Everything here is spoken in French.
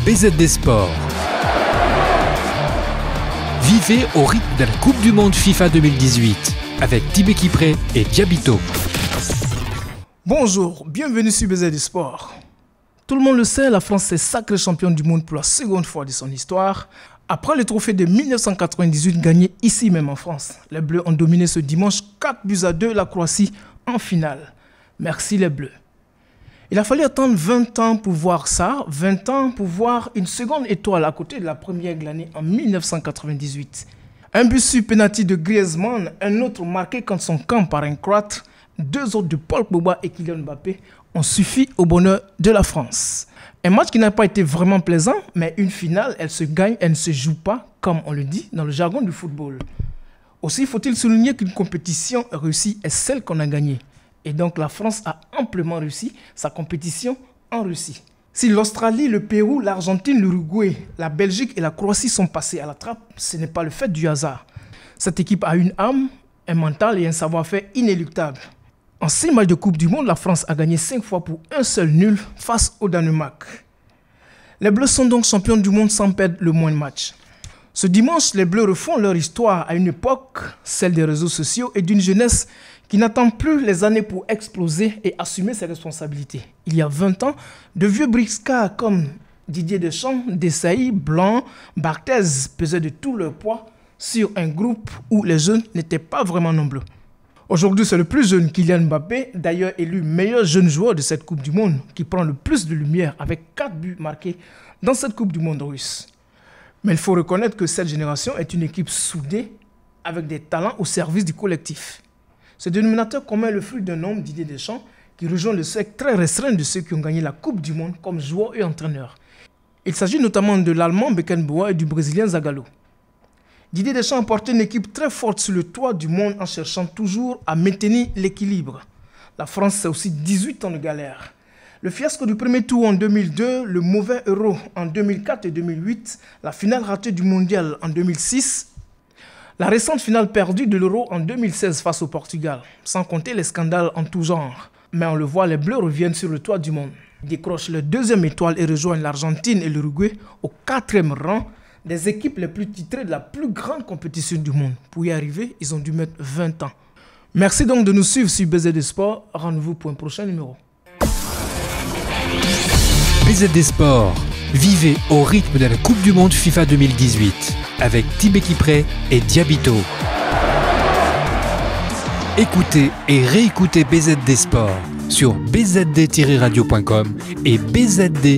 BZD Sport. Vivez au rythme de la Coupe du Monde FIFA 2018 avec Tibé Kipré et Diabito. Bonjour, bienvenue sur BZD Sport. Tout le monde le sait, la France est sacrée championne du monde pour la seconde fois de son histoire. Après le trophée de 1998 gagné ici même en France, les Bleus ont dominé ce dimanche 4-2 la Croatie en finale. Merci les Bleus. Il a fallu attendre 20 ans pour voir ça, 20 ans pour voir une seconde étoile à côté de la première glanée en 1998. Un but sur penalty de Griezmann, un autre marqué contre son camp par un Croate, deux autres de Paul Pogba et Kylian Mbappé ont suffi au bonheur de la France. Un match qui n'a pas été vraiment plaisant, mais une finale, elle se gagne, elle ne se joue pas, comme on le dit dans le jargon du football. Aussi faut-il souligner qu'une compétition réussie est celle qu'on a gagnée. Et donc la France a amplement réussi sa compétition en Russie. Si l'Australie, le Pérou, l'Argentine, l'Uruguay, la Belgique et la Croatie sont passés à la trappe, ce n'est pas le fait du hasard. Cette équipe a une âme, un mental et un savoir-faire inéluctables. En 6 matchs de Coupe du Monde, la France a gagné 5 fois pour un seul nul face au Danemark. Les Bleus sont donc champions du monde sans perdre le moindre match. Ce dimanche, les Bleus refont leur histoire à une époque, celle des réseaux sociaux et d'une jeunesse qui n'attend plus les années pour exploser et assumer ses responsabilités. Il y a 20 ans, de vieux briscards comme Didier Deschamps, Desailly, Blanc, Barthez pesaient de tout leur poids sur un groupe où les jeunes n'étaient pas vraiment nombreux. Aujourd'hui, c'est le plus jeune Kylian Mbappé, d'ailleurs élu meilleur jeune joueur de cette Coupe du Monde, qui prend le plus de lumière avec 4 buts marqués dans cette Coupe du Monde russe. Mais il faut reconnaître que cette génération est une équipe soudée avec des talents au service du collectif. Ce dénominateur commun est le fruit d'un homme, Didier Deschamps, qui rejoint le cercle très restreint de ceux qui ont gagné la Coupe du Monde comme joueurs et entraîneurs. Il s'agit notamment de l'Allemand Beckenbauer et du Brésilien Zagallo. Didier Deschamps a porté une équipe très forte sur le toit du monde en cherchant toujours à maintenir l'équilibre. La France, c'est aussi 18 ans de galère. Le fiasco du premier tour en 2002, le mauvais Euro en 2004 et 2008, la finale ratée du Mondial en 2006, la récente finale perdue de l'Euro en 2016 face au Portugal, sans compter les scandales en tout genre. Mais on le voit, les Bleus reviennent sur le toit du monde. Ils décrochent leur deuxième étoile et rejoignent l'Argentine et l'Uruguay au 4e rang des équipes les plus titrées de la plus grande compétition du monde. Pour y arriver, ils ont dû mettre 20 ans. Merci donc de nous suivre sur BZD Sport. Rendez-vous pour un prochain numéro. BZD Sport. Vivez au rythme de la Coupe du Monde FIFA 2018 avec Tibé Kipré et Diabito. Écoutez et réécoutez BZD Sport sur bzd-radio.com et bzd-tv.com.